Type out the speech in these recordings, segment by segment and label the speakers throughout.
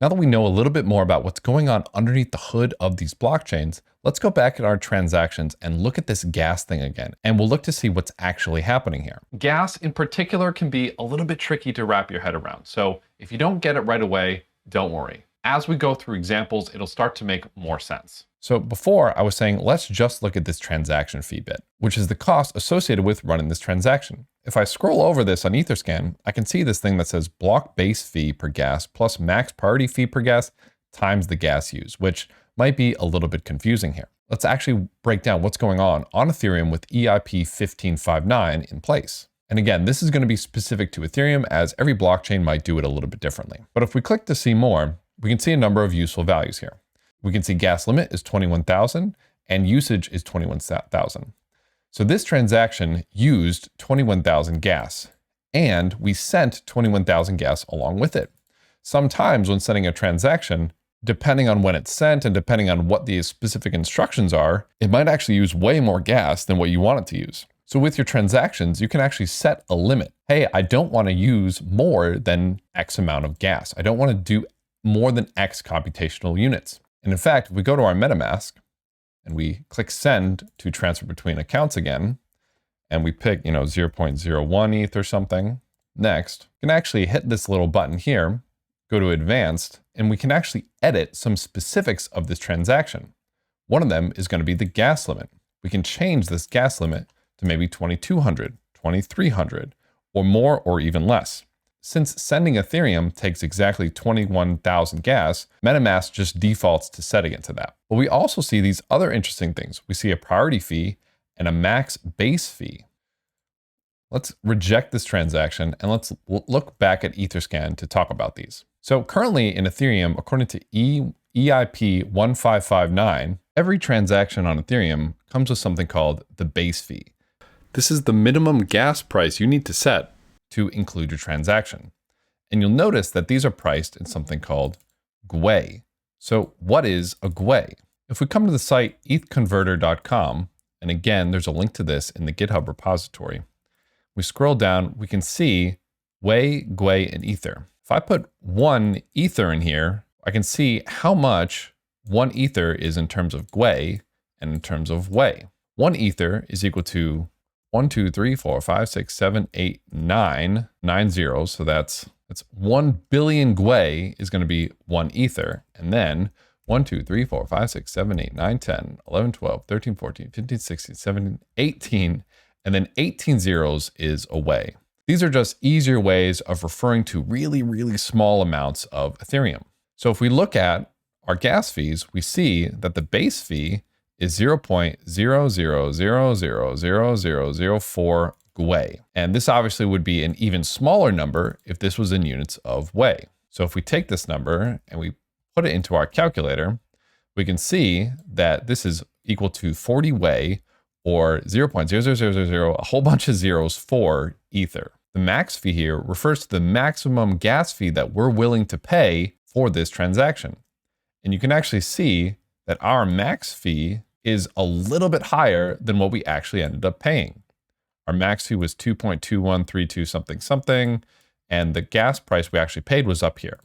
Speaker 1: Now that we know a little bit more about what's going on underneath the hood of these blockchains, let's go back at our transactions and look at this gas thing again, and we'll look to see what's actually happening here. Gas in particular can be a little bit tricky to wrap your head around, so if you don't get it right away, don't worry. As we go through examples, it'll start to make more sense. So before I was saying, let's just look at this transaction fee bit, which is the cost associated with running this transaction. If I scroll over this on Etherscan, I can see this thing that says block base fee per gas plus max priority fee per gas times the gas used, which might be a little bit confusing here. Let's actually break down what's going on Ethereum with EIP 1559 in place. And again, this is going to be specific to Ethereum, as every blockchain might do it a little bit differently. But if we click to see more, we can see a number of useful values here. We can see gas limit is 21,000 and usage is 21,000. So this transaction used 21,000 gas, and we sent 21,000 gas along with it. Sometimes when sending a transaction, depending on when it's sent and depending on what the specific instructions are, it might actually use way more gas than what you want it to use. So with your transactions, you can actually set a limit. Hey, I don't want to use more than X amount of gas. I don't want to do more than X computational units. And in fact, if we go to our MetaMask and we click send to transfer between accounts again, and we pick, 0.01 ETH or something, next, we can actually hit this little button here, go to advanced, and we can actually edit some specifics of this transaction. One of them is going to be the gas limit. We can change this gas limit to maybe 2,200, 2,300, or more or even less. Since sending Ethereum takes exactly 21,000 gas, MetaMask just defaults to setting it to that. But we also see these other interesting things. We see a priority fee and a max base fee. Let's reject this transaction and let's look back at Etherscan to talk about these. So currently in Ethereum, according to EIP 1559, every transaction on Ethereum comes with something called the base fee. This is the minimum gas price you need to set to include your transaction. And you'll notice that these are priced in something called GWEI. So what is a GWEI? If we come to the site ethconverter.com, and again, there's a link to this in the GitHub repository, we scroll down, we can see WEI, GWEI, and Ether. If I put 1 Ether in here, I can see how much 1 Ether is in terms of GWEI and in terms of WEI. 1 Ether is equal to 1, 2, 3, 4, 5, 6, 7, 8, 9, 9 zeros. So that's 1 billion GWEI is going to be 1 Ether. And then 1, 2, 3, 4, 5, 6, 7, 8, 9, 10, 11, 12, 13, 14, 15, 16, 17, 18. And then 18 zeros is a WEI. These are just easier ways of referring to really, really small amounts of Ethereum. So if we look at our gas fees, we see that the base fee is 0.00000004 GWEI. And this obviously would be an even smaller number if this was in units of WEI. So if we take this number and we put it into our calculator, we can see that this is equal to 40 WEI, or 0.00000, a whole bunch of zeros for Ether. The max fee here refers to the maximum gas fee that we're willing to pay for this transaction. And you can actually see that our max fee is a little bit higher than what we actually ended up paying. Our max fee was 2.2132 something, and the gas price we actually paid was up here.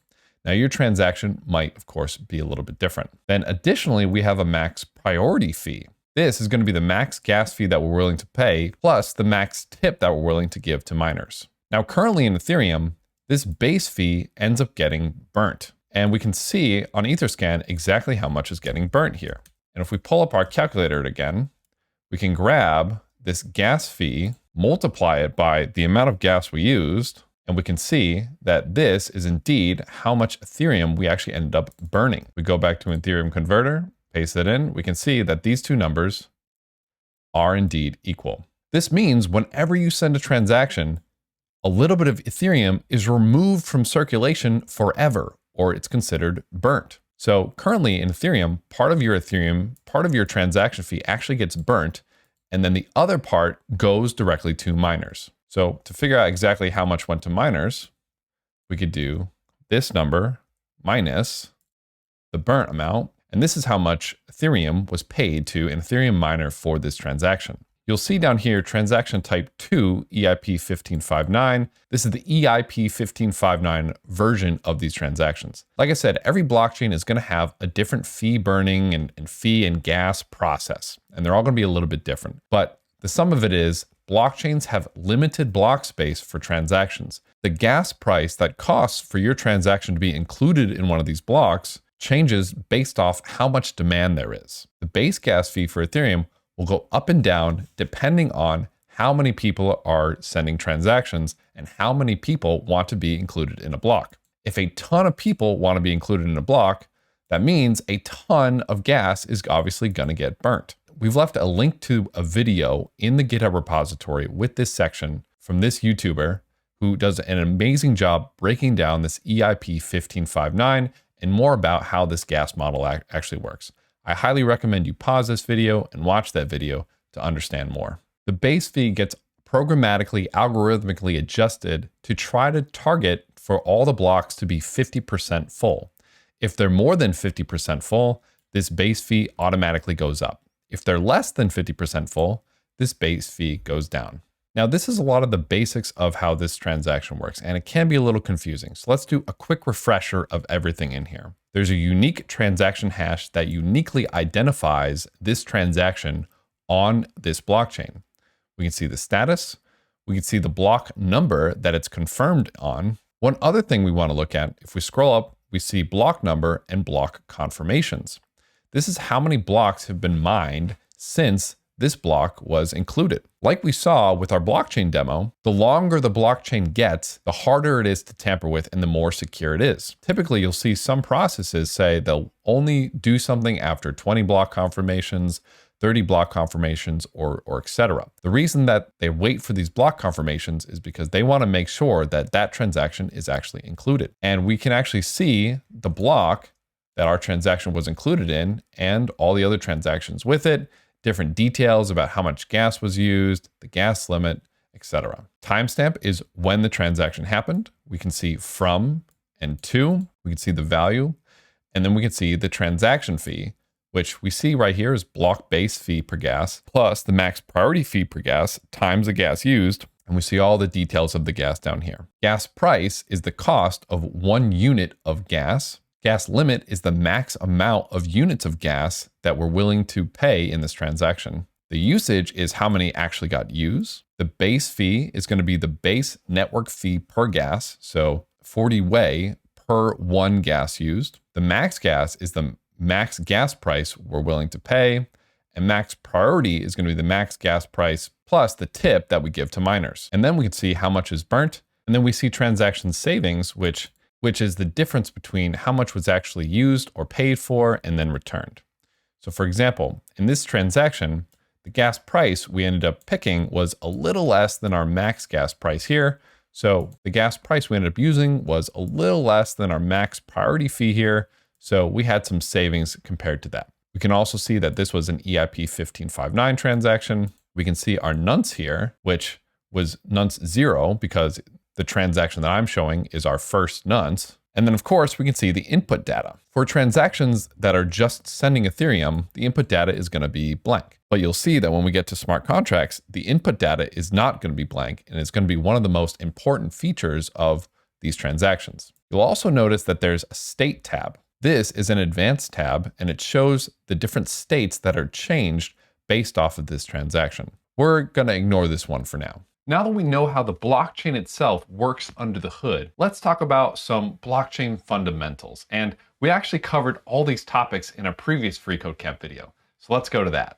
Speaker 1: Now your transaction might, of course, be a little bit different. Then additionally, we have a max priority fee. This is going to be the max gas fee that we're willing to pay, plus the max tip that we're willing to give to miners. Now, currently in Ethereum, this base fee ends up getting burnt. And we can see on Etherscan exactly how much is getting burnt here. And if we pull up our calculator again, we can grab this gas fee, multiply it by the amount of gas we used, and we can see that this is indeed how much Ethereum we actually ended up burning. We go back to Ethereum converter, paste it in, we can see that these two numbers are indeed equal. This means whenever you send a transaction, a little bit of Ethereum is removed from circulation forever, or it's considered burnt. So currently in Ethereum, part of your transaction fee actually gets burnt, and then the other part goes directly to miners. So to figure out exactly how much went to miners, we could do this number minus the burnt amount, and this is how much Ethereum was paid to an Ethereum miner for this transaction. You'll see down here, transaction type 2, EIP 1559. This is the EIP 1559 version of these transactions. Like I said, every blockchain is going to have a different fee burning and fee and gas process, and they're all going to be a little bit different. But the sum of it is blockchains have limited block space for transactions. The gas price that costs for your transaction to be included in one of these blocks changes based off how much demand there is. The base gas fee for Ethereum will go up and down depending on how many people are sending transactions and how many people want to be included in a block. If a ton of people want to be included in a block, that means a ton of gas is obviously going to get burnt. We've left a link to a video in the GitHub repository with this section from this YouTuber who does an amazing job breaking down this EIP 1559 and more about how this gas model actually works. I highly recommend you pause this video and watch that video to understand more. The base fee gets programmatically, algorithmically adjusted to try to target for all the blocks to be 50% full. If they're more than 50% full, this base fee automatically goes up. If they're less than 50% full, this base fee goes down. Now, this is a lot of the basics of how this transaction works, and it can be a little confusing. So let's do a quick refresher of everything in here. There's a unique transaction hash that uniquely identifies this transaction on this blockchain. We can see the status. We can see the block number that it's confirmed on. One other thing we want to look at, if we scroll up, we see block number and block confirmations. This is how many blocks have been mined since this block was included. Like we saw with our blockchain demo, the longer the blockchain gets, the harder it is to tamper with and the more secure it is. Typically, you'll see some processes say they'll only do something after 20 block confirmations, 30 block confirmations, or etc. The reason that they wait for these block confirmations is because they want to make sure that that transaction is actually included. And we can actually see the block that our transaction was included in and all the other transactions with it, different details about how much gas was used, the gas limit, etc. Timestamp is when the transaction happened. We can see from and to, we can see the value, and then we can see the transaction fee, which we see right here is block base fee per gas, plus the max priority fee per gas times the gas used, and we see all the details of the gas down here. Gas price is the cost of 1 unit of gas. Gas limit is the max amount of units of gas that we're willing to pay in this transaction. The usage is how many actually got used. The base fee is going to be the base network fee per gas, so 40 Wei per 1 gas used. The max gas is the max gas price we're willing to pay, and max priority is going to be the max gas price plus the tip that we give to miners. And then we can see how much is burnt, and then we see transaction savings, which is the difference between how much was actually used or paid for and then returned. So for example, in this transaction, the gas price we ended up picking was a little less than our max gas price here. So the gas price we ended up using was a little less than our max priority fee here. So we had some savings compared to that. We can also see that this was an EIP 1559 transaction. We can see our nonce here, which was nonce 0 because the transaction that I'm showing is our first nonce. And then of course, we can see the input data. For transactions that are just sending Ethereum, the input data is going to be blank. But you'll see that when we get to smart contracts, the input data is not going to be blank, and it's going to be one of the most important features of these transactions. You'll also notice that there's a state tab. This is an advanced tab, and it shows the different states that are changed based off of this transaction. We're going to ignore this one for now. Now that we know how the blockchain itself works under the hood, let's talk about some blockchain fundamentals. And we actually covered all these topics in a previous Free Code Camp video. So let's go to that.